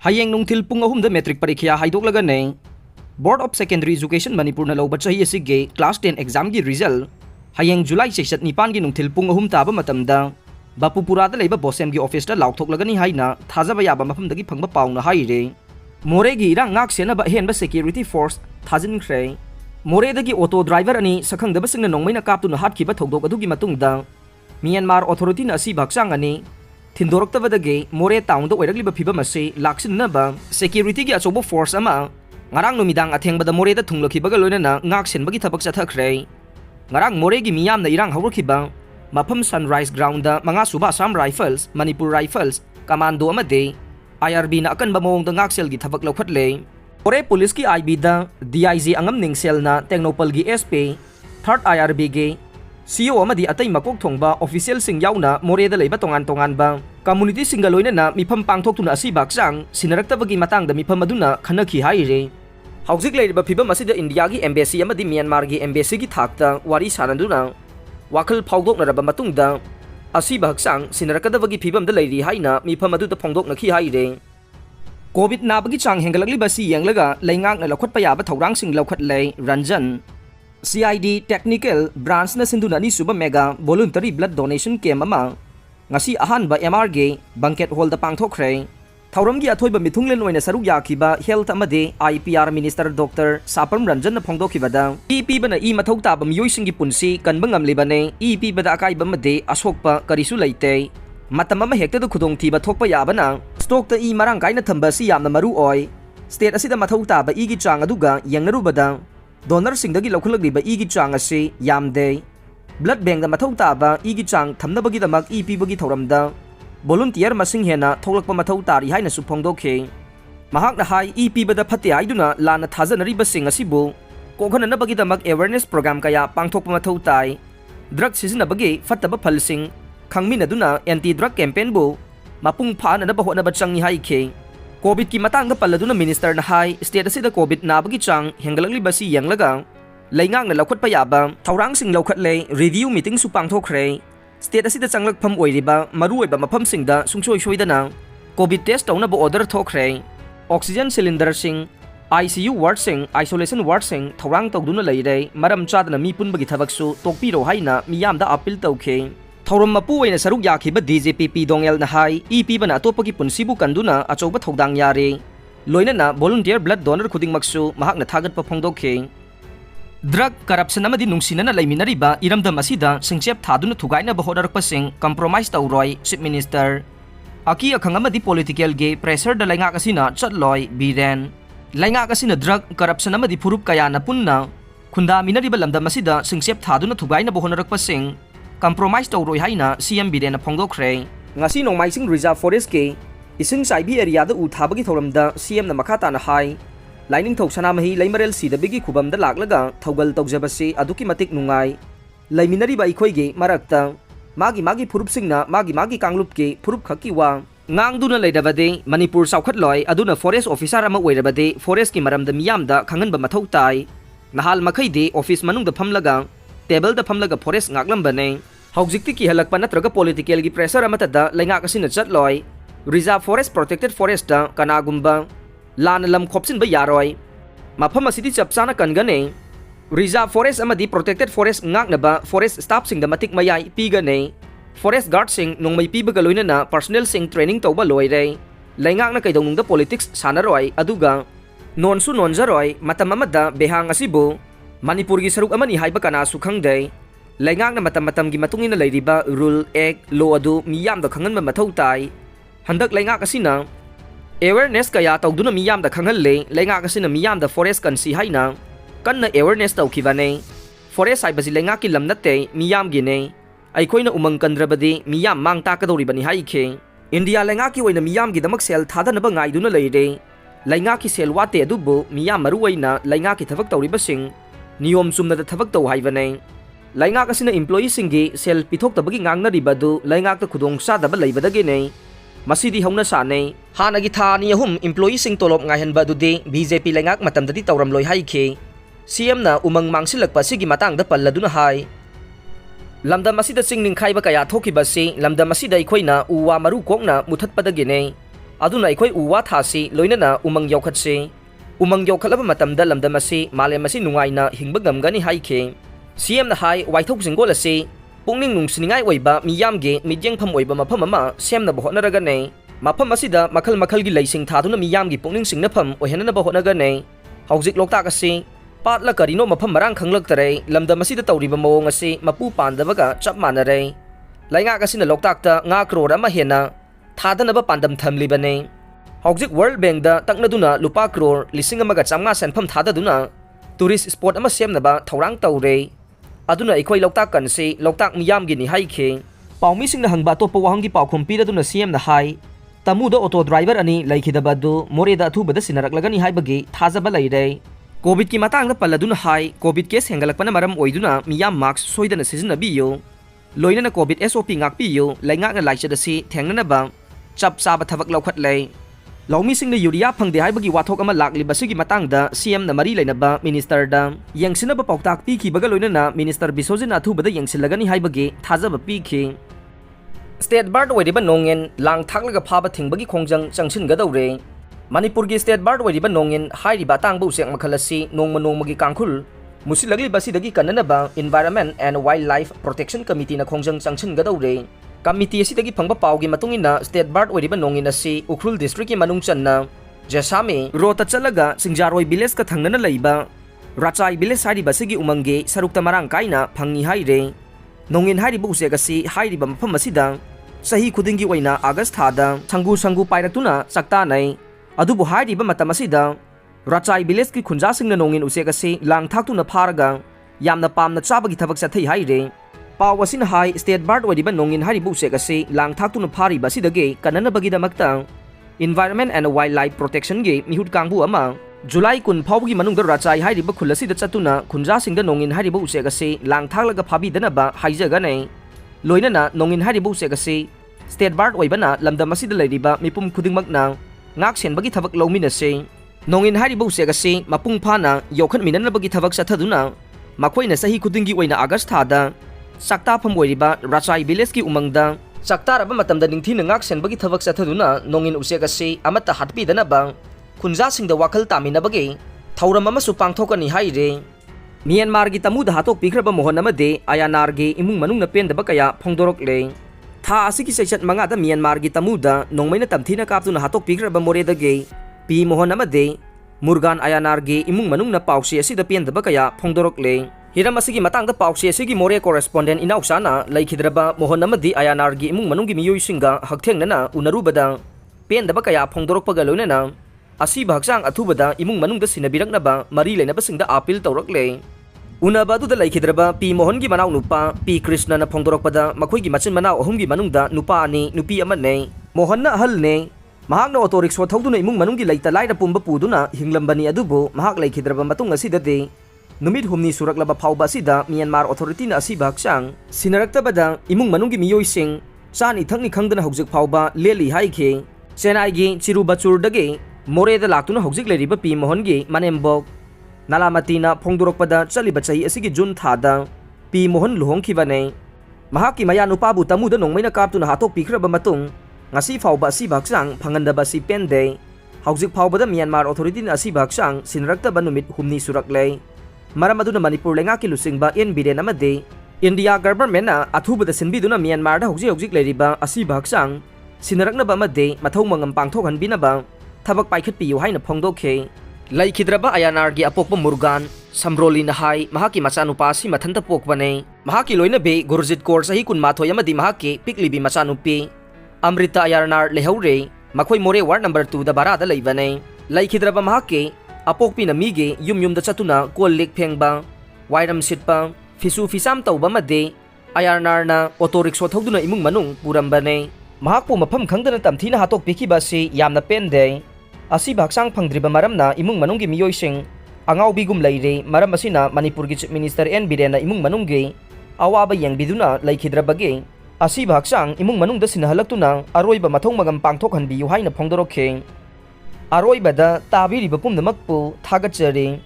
Hayeng nungthil pung ahumda metric parikya haidoklaga nei Board of Secondary Education Manipur na lawba chahi asige class 10 exam gi result hayeng July 6 nipan gi nungthil pung ahum taba matamda Bapupura da leiba Bosem gi office da lauthoklagani haina thajaba yaba mafamdagi phangba pauna haire More gi irang ngak sena ba henba security force thajin khre More dagi auto driver ani sakhangdaba singna nongmaina kaptuna hatkiba thogdok adugi matungda Myanmar authority na asi baksang ani Thindoroktabadagi More town da oiragliba phibam ase laksinaba security gi achobo force ama ngarang numidang athengbada More da thunglokibaga loinana ngak senbagi thabak chathakre ngarang More gi miyam na irang hawrkiba mafam Sunrise ground da manga suba Assam Rifles Manipur Rifles commando amade IRB na akanba mawong da ngak sel gi thabak lokhatle More police ki IB da DIG angam ningsel na Technopal gi SP 3rd IRB gi CEO amadi atay makok thongba official sing yauna More da leiba tongan ba community singa loinana mifam pangthok tuna asi baksang sinaraktabagi matang da mifam aduna khanaki haire Hauzik leiba phibam asida India gi embassy amadi Myanmar gi embassy gi thakta wari sananduna wakal phawdok naraba matungda asi baksang sinarakadabagi phibam da leiri haina mifam adu da phongdok nakhi haire Covid nabagi chang hengalagli basi yanglaga leingak na lakhot paya ba thorang sing lakhat lei Ranjan CID Technical Branch na sinduna ni suba mega voluntary blood donation camp ama ngasi ahanba MRG banquet hall da pangthokre thauram gi athoiba mithunglen oina saruk yakiba health amade IPR Minister Dr. Sapam Ranjan na phongdokibada EP bana I mathau ta bam yoising gi punsi kanba ngamlibane EP bada akai bamade asokpa karisu leite matam ama hekta du khudong thiba thokpa yabana stock ta I marang kaina thamba si yamna maru oi state asida mathau ta ba I gi chang aduga yangnarubada donor singdagi lokhulagriba I gi chang ase yamde blood bank da mathau taba I gi chang thamnabagi damak EP bagi thoramda volunteer masing hena tholakpa mathau tari haina su phongdokhe mahak na hai EP bada phate aiduna lana thajanari basing asibu kokhana na bagi damak awareness program kaya pangthokpa mathau tai drug season bagi fataba phalsing khangmin aduna anti drug campaign bu mapung phana na bahona bachangi hai khe Covid ki matang da paladuna minister na hai state asida Covid na bagi chang hengalagli basi yanglaga leingak na lakhot payaba thorang sing lokhat le review meeting su pangthokre state asida changlak pham oiriba maru oiba mafam singda sungchoi soidana Covid test tawna bo order thokre oxygen cylinder sing ICU ward sing isolation ward sing thorang tawduna leire maram chadana mi punbagi thabak su tokpiro haina miyam da appeal tawkhe Thauram mapu oina saruk yakhiba DJPP dongel na hai EP bana atopagi punsibu kanduna achoba thodang yare loinana volunteer blood donor khuding maksu mahak na thagat pa phongdokhe drug corruption amadi nungsinana leiminariba iramdam asida singchep thaduna thugaina bahodarakpa sing compromise tawroi chief minister aki akhang amadi political ge pressure da laingak asina chatloi biren laingak asina drug corruption amadi phurup kaya na punna khunda minariba lamdam asida singchep thaduna thugaina bahodarakpa sing compromise tawroi haina CM Biren na phongdokre ngasi nongmaising reserve forest ke ising saibi area da uthabagi thoramda CM na makhata na hai lining thok sanamahi leimarel si da bigi khubam da laklaga thogal tawjabasi aduki matik nungai leiminari ba ikhoi ge marakta magi phurup singna magi kanglup ke phurup khaki wa ngangduna leidabade Manipur saukhat loi aduna forest officer ama oirabade forest ki maram da miyam da khangan ba mathau tai nahal makhai de office manung da phamlaga table da phamlaga forest ngaklam bane haujikti ki halakpa natraga political gi pressure amata da laingak asina chatloi reserve forest protected forest da kanagumba lan lam khopsin ba yaroi mafam asidi chapchana kangane reserve forest amadi protected forest ngakna ba forest staff sing da matik mayai pigane forest guard sing nongmai pibaga loinana personnel sing training tawba loire laingak na kaidong da politics sanaroi aduga nonsu nonjaroi matam amada behang asibu Manipur gi saruk amani haiba kana su khangdei laingak na matam gi matungina leiriba rule act law adu miyam da khangan ma mathau tai handak laingak asina awareness kaya tawduna miyam da khangal le laingak asina miyam da forest kan si haina kanna awareness tawkhibane forest sai baji laingak ki lamnate miyam gi ne aikhoina umang kandrabadi miyam mang ta kadori bani hai khe India laingak ki oina miyam gi damak sel thadana ba ngaiduna leire laingak ki sel wate adubu miyam maruwaina laingak ki thabak tawriba sing niyom sumna da thabak taw haibane laingak asina employee singi sel pithok tabagi ngangna ribadu laingak ta khudong sa daba leibadagi nei masidi hauna sa nei hanagi tha ni ahum employee sing tolop ngaihan badu de BJP laingak matam dadi tawram loi hai khe CM na umang mangsilak pa sigi matang da palladuna hai lamdam asida sing ningkhai ba kaya thoki ba si lamdam asida ikhoina uwa maru kokna muthat padagi nei aduna akhoi uwa thasi loinana umang yokhatse umang yokhalaba matamda lamdam asi malem asi nungaina hingba gamgani haikhe CM na hai waithok jingol asi pungning nungsiningai oiba miyamge midyengpham oiba mafam ama semna ba hotnaraga nei mafam asida makhal makhal gi leising thaduna miyamgi pungning singnapham ohenana ba hotnaga nei haujik loktak asi patla karino mafam marang khanglak tare lamdam asida tawriba mawong asi mapu pandabaga chap manare lainga kasina loktak ta nga crore ama hena thadana ba pandam thamliba nei haujik World Bank da taknaduna lupa crore lising amaga chamnga senpham thadaduna tourist spot ama semna ba thorang tawre aduna ikhoi loktak kan se loktak miyam gi ni haikhe paumi sing na hangba to pawang gi paukhum pi aduna CM na hai tamu do auto driver ani laikhidaba du more da thu bada sinarak lagani haibagi thajaba laire covid ki matang da paladuna hai covid case hengalakpana maram oiduna miyam mask soidana sijinabiyo loinana covid SOP ngakpiyo lainga nga laicida si thengnana ba chap saba thabak lokhat lei Laumi sing na Yuria phangde haibagi wathok ama lakli basigi matangda CM na mari lainaba minister da yangsina ba pauktak pi ki baga loinana minister Bisojin athu bada yangsilagani haibagi thajaba pi khi State Board oidiba nongin lang thaklaga phaba thingbagi khongjang changsin gadawre Manipur gi State Board oidiba nongin hairiba tangbu usek makhalasi nongmagi kangkhul musilagli basidagi kanana ba Environment and Wildlife Protection Committee na khongjang changsin gadawre Committee asidagi phangba pawgi matungina State Board oidiba nongin asi Ukhrul District ki manung channa Jasame rota chalaga Singjaroi village ka thangnana leiba Rachai village hari basigi umange sarukta marang kaina phangi haire nongin hari bu usega si hairi ba mafam asida sahi khudingi oina August thada sangu pairatuna chakta nai adubu hairi ba matam asida Rachai village ki khunja singna nongin usega si lang thaktuna pharaga yamna pamna chabagi thabak sathai haire Pawasin hai State Board oidiba nongin hari bu usega si lang thaktuna phari basidage kanana bagi damakta Environment and Wildlife Protection ge mihut kangbu ama July kun phawgi manungda Rachai hairiba khulasi da chatuna khunja singda nongin hariba usega si lang thaklaga phabi dana ba haijaga nei loinana nongin hariba usega si State Board oibana lamdam asida leiriba mipum khudingmakna ngak senbagi thabak lawmina se nongin hariba usega si mapung phana yokhat minanabagi thabak sathaduna makoina sahi khudingi oina August thada sakta pham oiriba Rachai village ki umangda sakta raba matamda ningthina ngak senbagi thabak sathaduna nongin usega si amata hatpi dana ba Khunja singda wakal taminabagi thauram amasu pangthokani haire Myanmar gi tamuda hatok pikraba mohon amade Ayanar gi imung manung na pendaba kaya phongdorok le tha asiki sechat manga da Myanmar gi tamuda nongmaina tamthina kaptuna hatok pikraba moredage pi mohon amade Murgan Ayanar gi imung manung na pausi asida pendaba kaya phongdorok le hiram asigi matangda pausi asigi more correspondent inausana laikhidraba mohon amadi Ayanar gi imung manung gi miyoi singa hakthengnana unarubada pendaba kaya phongdorok pagaloinana Asi bahaksang athubada imung manungda sinabiraknaba mari lainabasingda apil tawrakle unaba du da laikhidraba pi mohon gi manaw nupa pi Krishna na phongdorokpada makhoi gi machin manaw ahum gi manungda nupa ani nupi ama ne mohon na ahal ne mahak na auto rickshaw thauduna imung manung gi laita laina pumba puduna hinglambani adubu mahak laikhidraba matung asida de numit humni suraklaba phawba asida Myanmar authority na asi bahaksang sinaraktabada imung manung gi miyoi sing chan ithakni khangdana hojik phawba leli haikhe Chennai gi Chirubachur dage Moreda laktuna hojik leriba pi mohon gi manembok Nalamatina phongdorokpada chaliba chahi asigi June thada pi mohon luhongkhiba nei mahaki maya nupabu tamuda nongmaina kaptuna hatok pikraba matung ngasi phawba asi baksang phangandaba si pende hojik phawbada Myanmar authority na asi baksang sinraktaba numit humni suraklei maram aduna Manipur lenga ki lusingba NBD namade India government na athubada sinbiduna Myanmar da hojik leriba asi baksang sinaraknaba amade mathau mangam pangthokhanbinaba Thabak paikhat piyu haina phongdokhe laikhidraba Ayanar gi apokpa Murgan Samroli na hai mahaki machanupa si mathanta pokbane mahaki loina be Gurjit Kaur sahi kun mathoi amadi mahaki piklibi machanupi Amrita Ayanar lehaure makhoi more ward number 2 da barada leibane laikhidraba mahaki apokpi na mige yum da chatuna kol lek phengba wairam sitpa fisu fisam tawba made Ayanar na auto rickshaw thauduna imung manung purambane mahakpu mafam khangdana tamthina hatok pikiba si yamna pende asi baksang phangdriba maramna imung manunggi miyoising angau bigum leire maram asina Manipur gi Chief Minister N Biren na imung manunggi awaba yangbiduna laikhidrabage asi baksang imung manungda sinahalaktuna aroiba mathong magam pangthokhanbiyu haina phongdorokhe aroibada tabiriba pumnamakpu thagachari